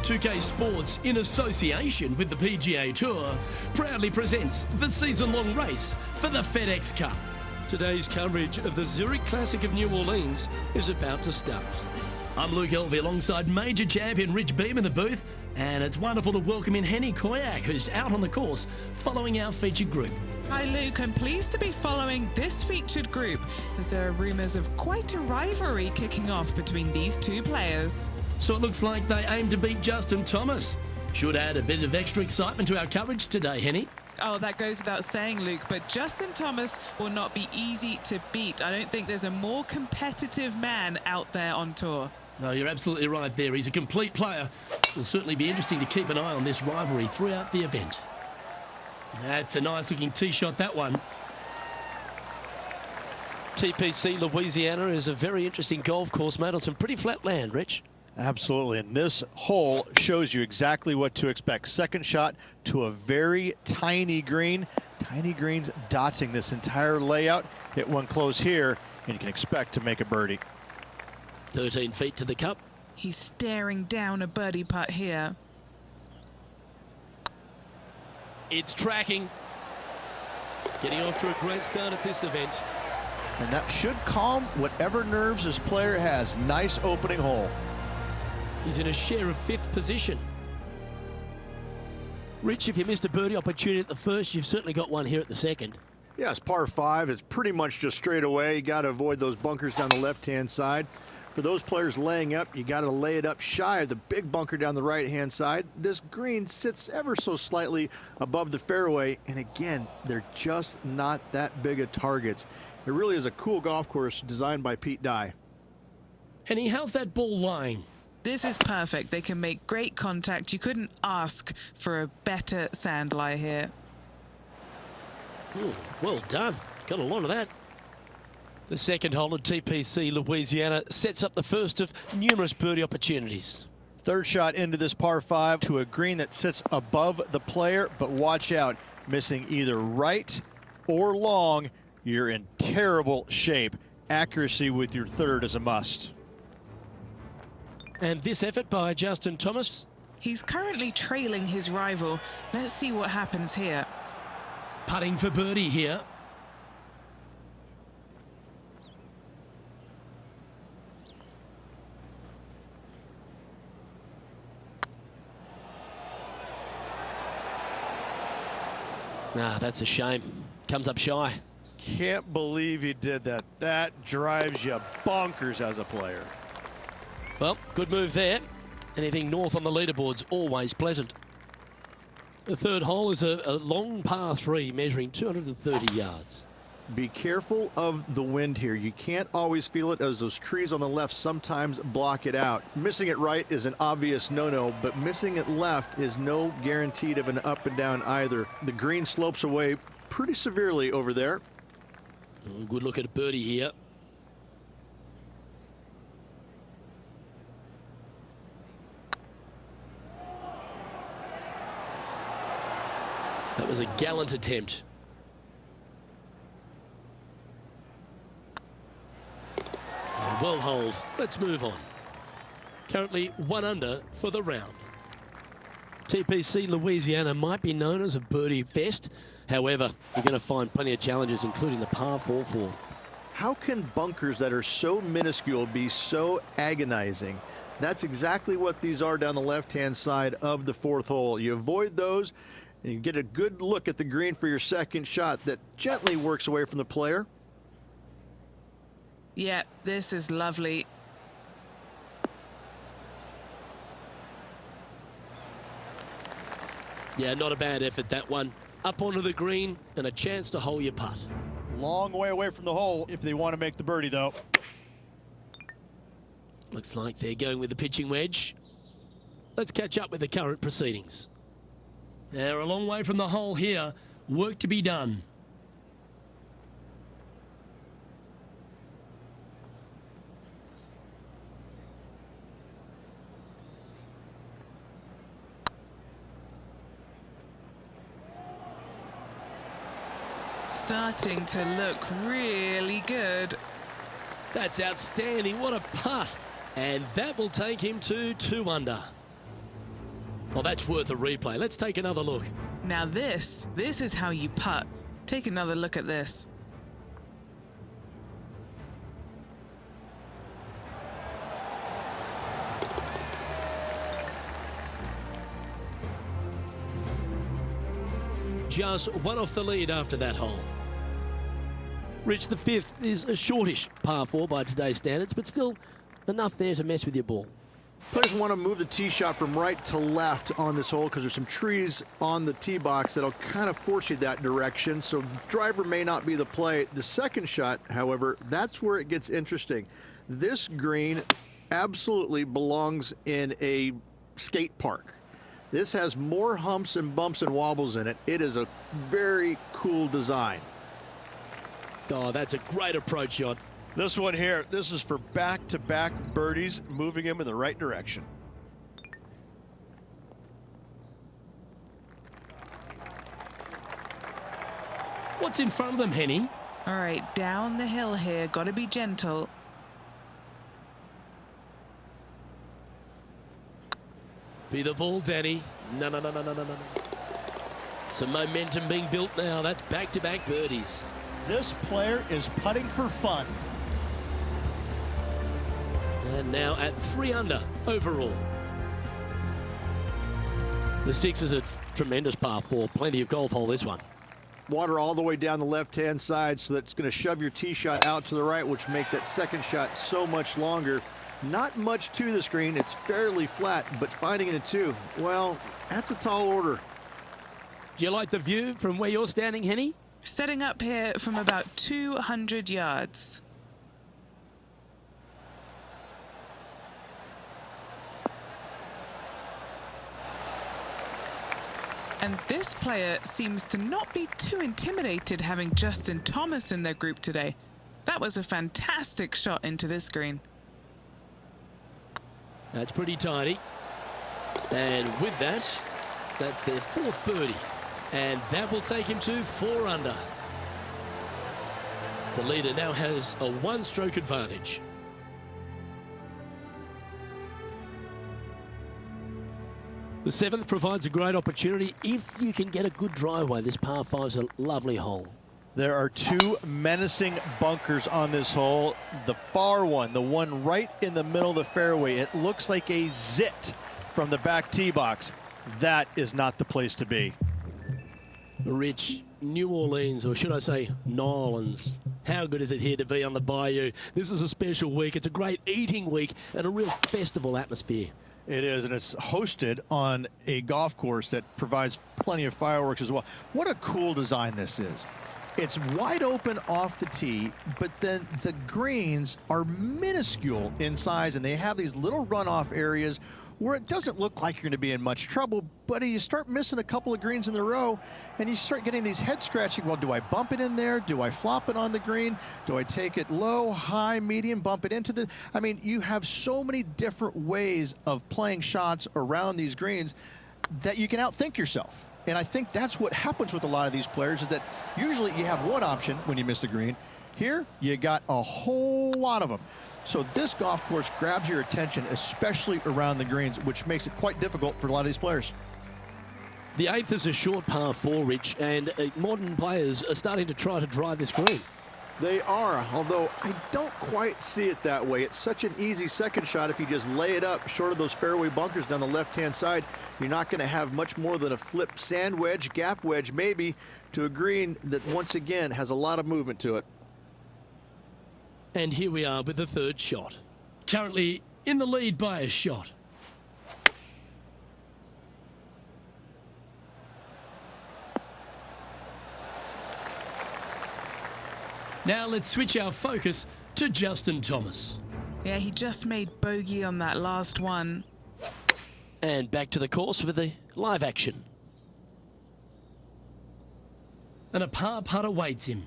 2K Sports, in association with the PGA Tour, proudly presents the season-long race for the FedEx Cup. Today's coverage of the Zurich Classic of New Orleans is about to start. I'm Luke Elvey alongside major champion Rich Beam in the booth, and it's wonderful to welcome in Henny Koyak, who's out on the course following our featured group. Hi Luke, I'm pleased to be following this featured group as there are rumours of quite a rivalry kicking off between these two players. So it looks like they aim to beat Justin Thomas. Should add a bit of extra excitement to our coverage today, Henny. Oh, that goes without saying, Luke, but Justin Thomas will not be easy to beat. I don't think there's a more competitive man out there on tour. No, you're absolutely right there. He's a complete player. It'll certainly be interesting to keep an eye on this rivalry throughout the event. That's a nice-looking tee shot, that one. TPC Louisiana is a very interesting golf course, mate, on some pretty flat land, Rich. Absolutely, and this hole shows you exactly what to expect. Second shot to a very tiny green. Tiny greens dotting this entire layout. Hit one close here, and you can expect to make a birdie. 13 feet to the cup. He's staring down a birdie putt here. It's tracking. Getting off to a great start at this event. And that should calm whatever nerves this player has. Nice opening hole. He's in a share of 5th position. Rich, if you missed a birdie opportunity at the first, you've certainly got one here at the second. Yeah, it's par 5. It's pretty much just straight away. You got to avoid those bunkers down the left-hand side. For those players laying up, you got to lay it up shy of the big bunker down the right-hand side. This green sits ever so slightly above the fairway, and again, they're just not that big of targets. It really is a cool golf course designed by Pete Dye. Henny, how's that ball lying? This is perfect. They can make great contact. You couldn't ask for a better sand lie here. Ooh, well done. Got a lot of that. The second hole at TPC Louisiana sets up the first of numerous birdie opportunities. Third shot into this par 5 to a green that sits above the player, but watch out. Missing either right or long, you're in terrible shape. Accuracy with your third is a must. And this effort by Justin Thomas. He's currently trailing his rival. Let's see what happens here. Putting for birdie here. Ah, that's a shame. Comes up shy. Can't believe he did that. That drives you bonkers as a player. Well, good move there. Anything north on the leaderboard's always pleasant. The third hole is a long par 3 measuring 230 yards. Be careful of the wind here. You can't always feel it as those trees on the left sometimes block it out. Missing it right is an obvious no-no, but missing it left is no guaranteed of an up and down either. The green slopes away pretty severely over there. Oh, good look at a birdie here. That was a gallant attempt. Well holed. Let's move on. Currently 1 under for the round. TPC Louisiana might be known as a birdie fest. However, you're going to find plenty of challenges, including the par 4 fourth. How can bunkers that are so minuscule be so agonizing? That's exactly what these are down the left-hand side of the 4th hole. You avoid those, and you get a good look at the green for your second shot that gently works away from the player. Yeah, this is lovely. Yeah, not a bad effort, that one. Up onto the green and a chance to hole your putt. Long way away from the hole if they want to make the birdie, though. Looks like they're going with the pitching wedge. Let's catch up with the current proceedings. They're a long way from the hole here. Work to be done. Starting to look really good. That's outstanding. What a putt. And that will take him to 2 under. Well, that's worth a replay. Let's take another look. Now this is how you putt. Take another look at this. Just one off the lead after that hole. Rich, the fifth is a shortish par 4 by today's standards, but still enough there to mess with your ball. Players want to move the tee shot from right to left on this hole because there's some trees on the tee box that'll kind of force you that direction, so driver may not be the play. The second shot, however, that's where it gets interesting. This green absolutely belongs in a skate park. This has more humps and bumps and wobbles in it. It is a very cool design. Oh, that's a great approach shot. This one here, this is for back-to-back birdies, moving him in the right direction. What's in front of them, Henny? All right, down the hill here. Got to be gentle. Be the ball, Danny. No. Some momentum being built now. That's back-to-back birdies. This player is putting for fun. And now at 3 under overall. The 6 is a tremendous par 4. Plenty of golf hole, this one. Water all the way down the left-hand side, so that's going to shove your tee shot out to the right, which make that second shot so much longer. Not much to this green. It's fairly flat, but finding it a 2, well, that's a tall order. Do you like the view from where you're standing, Henny? Setting up here from about 200 yards. And this player seems to not be too intimidated having Justin Thomas in their group today. That was a fantastic shot into this green. That's pretty tidy. And with that, that's their 4th birdie. And that will take him to 4 under. The leader now has a 1-stroke advantage. The 7th provides a great opportunity if you can get a good driveway. This par 5 is a lovely hole. There are 2 menacing bunkers on this hole. The far one, the one right in the middle of the fairway, it looks like a zit from the back tee box. That is not the place to be. Rich, New Orleans, or should I say Nolans, how good is it here to be on the Bayou? This is a special week. It's a great eating week and a real festival atmosphere. It is, and it's hosted on a golf course that provides plenty of fireworks as well. What a cool design this is. It's wide open off the tee, but then the greens are minuscule in size, and they have these little runoff areas where it doesn't look like you're going to be in much trouble, but you start missing a couple of greens in a row, and you start getting these head scratching. Well, do I bump it in there? Do I flop it on the green? Do I take it low, high, medium, bump it into the... I mean, you have so many different ways of playing shots around these greens that you can outthink yourself. And I think that's what happens with a lot of these players, is that usually you have one option when you miss a green. Here, you got a whole lot of them. So this golf course grabs your attention, especially around the greens, which makes it quite difficult for a lot of these players. The 8th is a short par 4, Rich, and modern players are starting to try to drive this green. They are, although I don't quite see it that way. It's such an easy second shot if you just lay it up short of those fairway bunkers down the left-hand side. You're not going to have much more than a flip sand wedge, gap wedge maybe, to a green that once again has a lot of movement to it. And here we are with the 3rd shot. Currently in the lead by a shot. Now let's switch our focus to Justin Thomas. Yeah, he just made bogey on that last one. And back to the course with the live action. And a par putt awaits him.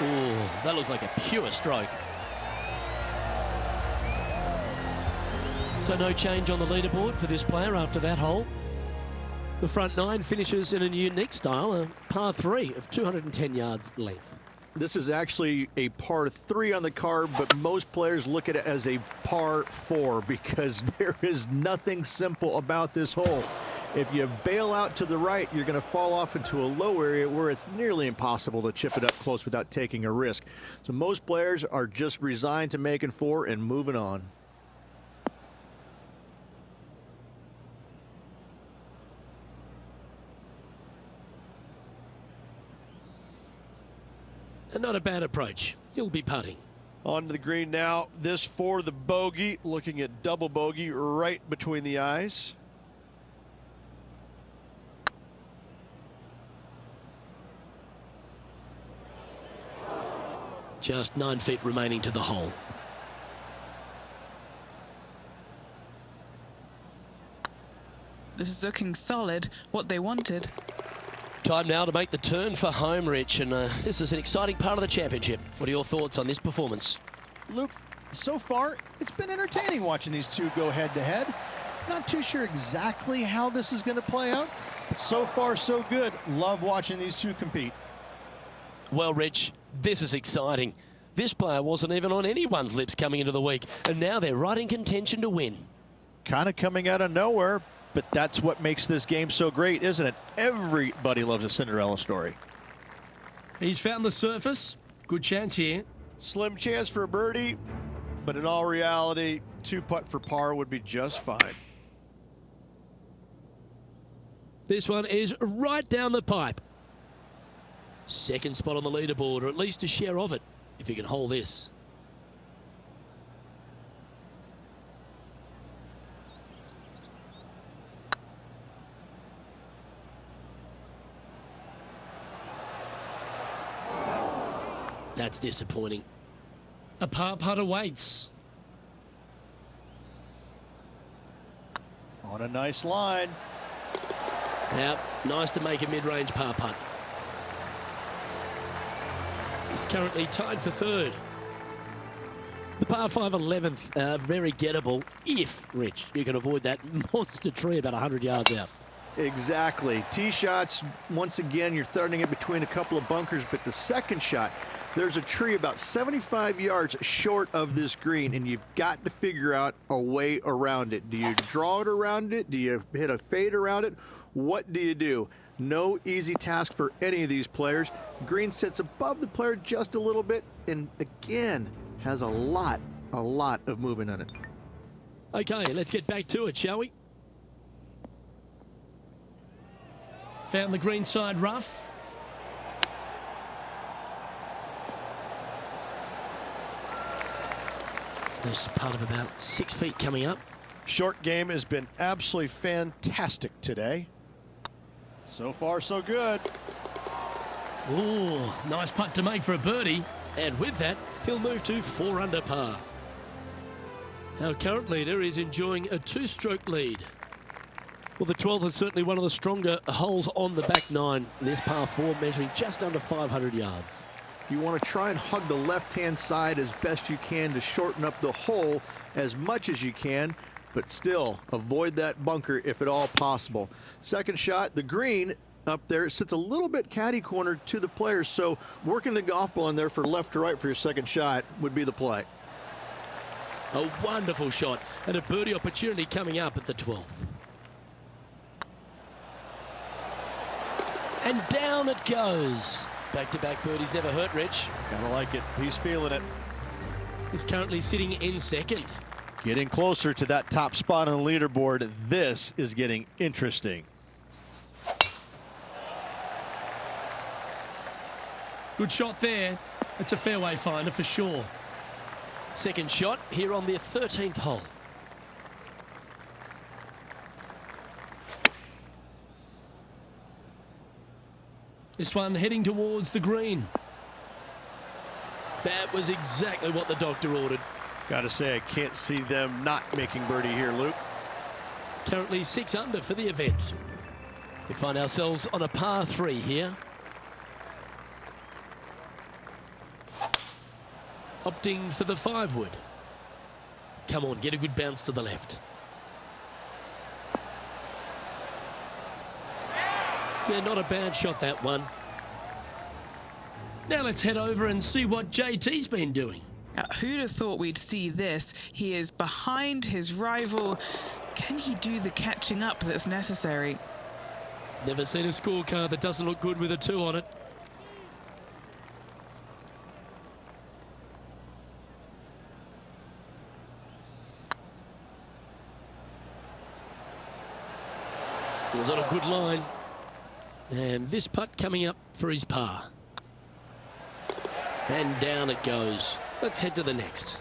Ooh, that looks like a pure stroke. So no change on the leaderboard for this player after that hole. The front nine finishes in a unique style, a par 3 of 210 yards length. This is actually a par 3 on the card, but most players look at it as a par 4 because there is nothing simple about this hole. If you bail out to the right, you're going to fall off into a low area where it's nearly impossible to chip it up close without taking a risk. So most players are just resigned to making 4 and moving on. And not a bad approach. He'll be putting. On to the green now. This for the bogey, looking at double bogey right between the eyes. Just 9 feet remaining to the hole. This is looking solid, what they wanted. Time now to make the turn for home, Rich, and this is an exciting part of the championship. What are your thoughts on this performance? Luke, so far, it's been entertaining watching these two go head-to-head. Not too sure exactly how this is going to play out, but so far, so good. Love watching these two compete. Well, Rich, this is exciting. This player wasn't even on anyone's lips coming into the week, and now they're right in contention to win. Kind of coming out of nowhere, but that's what makes this game so great, isn't it? Everybody loves a Cinderella story. He's found the surface. Good chance here. Slim chance for a birdie, but in all reality, 2-putt for par would be just fine. This one is right down the pipe. Second spot on the leaderboard, or at least a share of it, if you can hold this. That's disappointing. A par putt awaits. On a nice line. Now, nice to make a mid-range par putt. He's currently tied for third. The par 5 11th, very gettable if, Rich, you can avoid that monster tree about 100 yards out. Exactly. Tee shots, once again, you're throwing it between a couple of bunkers, but the second shot, there's a tree about 75 yards short of this green, and you've got to figure out a way around it. Do you draw it around it? Do you hit a fade around it? What do you do? No easy task for any of these players. Green sits above the player just a little bit, and again, has a lot of movement on it. Okay, let's get back to it, shall we? Found the green side rough. There's part of about 6 feet coming up. Short game has been absolutely fantastic today. So far, so good. Ooh, nice putt to make for a birdie. And with that, he'll move to 4 under par. Our current leader is enjoying a 2-stroke lead. Well, the 12th is certainly one of the stronger holes on the back nine. This par 4 measuring just under 500 yards. You want to try and hug the left-hand side as best you can to shorten up the hole as much as you can, but still avoid that bunker if at all possible. Second shot, the green up there sits a little bit caddy cornered to the players, so working the golf ball in there for left to right for your second shot would be the play. A wonderful shot and a birdie opportunity coming up at the 12th. And down it goes. Back-to-back birdies never hurt, Rich. Gotta like it. He's feeling it. He's currently sitting in second. Getting closer to that top spot on the leaderboard. This is getting interesting. Good shot there. It's a fairway finder for sure. Second shot here on the 13th hole. This one heading towards the green. That was exactly what the doctor ordered. Gotta say, I can't see them not making birdie here, Luke. Currently 6 under for the event. We find ourselves on a par 3 here. Opting for the 5-wood. Come on, get a good bounce to the left. Yeah, not a bad shot, that one. Now let's head over and see what JT's been doing. Who'd have thought we'd see this? He is behind his rival. Can he do the catching up that's necessary? Never seen a scorecard that doesn't look good with a 2 on it. It was on a good line. And this putt coming up for his par. And down it goes. Let's head to the next.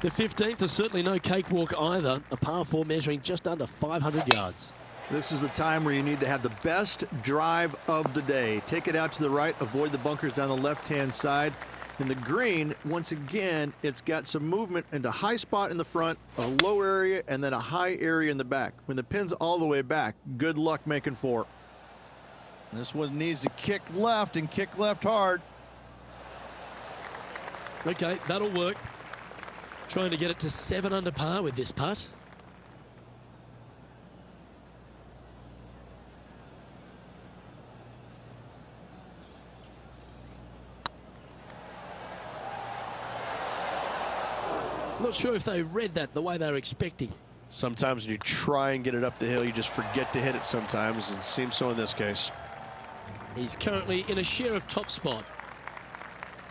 The 15th is certainly no cakewalk either. A par 4 measuring just under 500 yards. This is the time where you need to have the best drive of the day. Take it out to the right, avoid the bunkers down the left-hand side. In the green, once again, it's got some movement into high spot in the front, a low area, and then a high area in the back. When the pin's all the way back, good luck making 4. This one needs to kick left and kick left hard. Okay, that'll work. Trying to get it to 7 under par with this putt. Not sure if they read that the way they were expecting. Sometimes when you try and get it up the hill, you just forget to hit it sometimes, and it seems so in this case. He's currently in a share of top spot.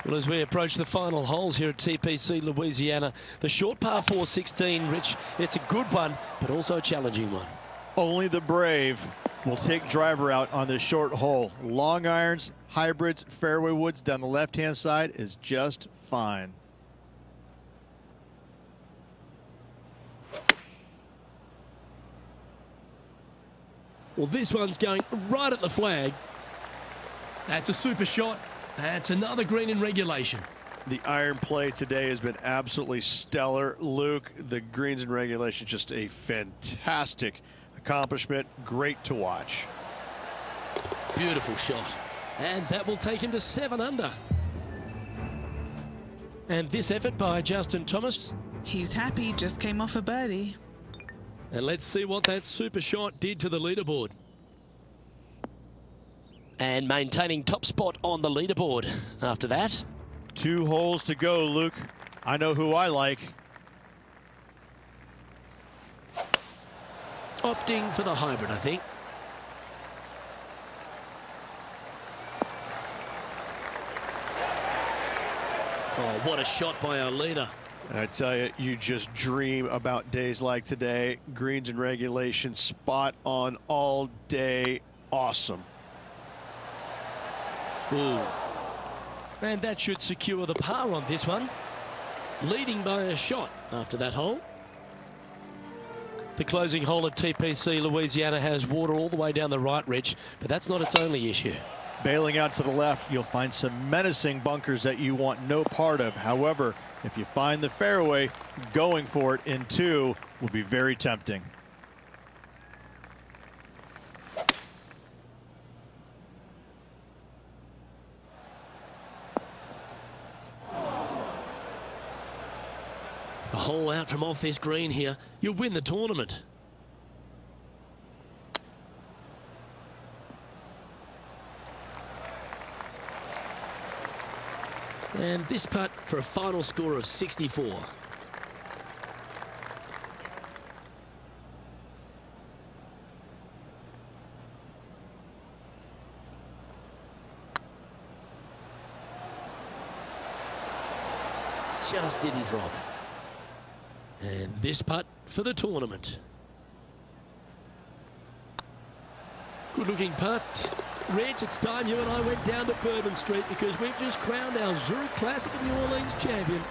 Well, as we approach the final holes here at TPC Louisiana, the short par 4 16, Rich, it's a good one, but also a challenging one. Only the brave will take driver out on this short hole. Long irons, hybrids, fairway woods down the left-hand side is just fine. Well, this one's going right at the flag. That's a super shot. That's another green in regulation. The iron play today has been absolutely stellar. Luke, the greens in regulation, just a fantastic accomplishment. Great to watch. Beautiful shot. And that will take him to 7 under. And this effort by Justin Thomas. He's happy, just came off a birdie. And let's see what that super shot did to the leaderboard. And maintaining top spot on the leaderboard after that. 2 holes to go, Luke. I know who I like. Opting for the hybrid, I think. Oh, what a shot by our leader. I tell you, you just dream about days like today. Greens in regulation, spot on all day. Awesome. Ooh. And that should secure the par on this one. Leading by a shot after that hole. The closing hole at TPC Louisiana has water all the way down the right, Rich, but that's not its only issue. Bailing out to the left, you'll find some menacing bunkers that you want no part of. However, if you find the fairway, going for it in 2 will be very tempting. A hole out from off this green here, you'll win the tournament. And this putt for a final score of 64. Just didn't drop. And this putt for the tournament. Good looking putt. Rich, it's time you and I went down to Bourbon Street because we've just crowned our Zurich Classic of New Orleans champion.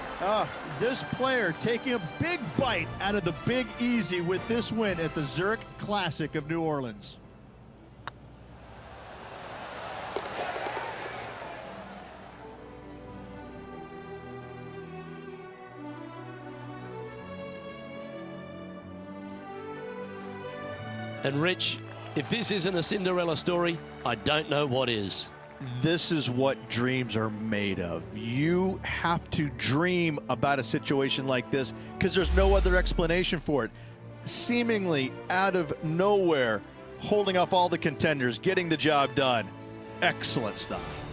This player taking a big bite out of the Big Easy with this win at the Zurich Classic of New Orleans. And Rich, if this isn't a Cinderella story, I don't know what is. This is what dreams are made of. You have to dream about a situation like this because there's no other explanation for it. Seemingly out of nowhere, holding off all the contenders, getting the job done. Excellent stuff.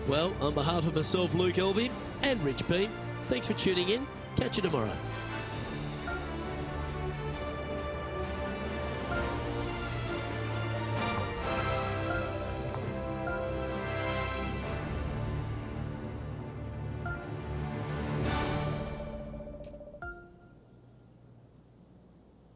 Well, on behalf of myself, Luke Elvey, and Rich Beam, thanks for tuning in. Catch you tomorrow.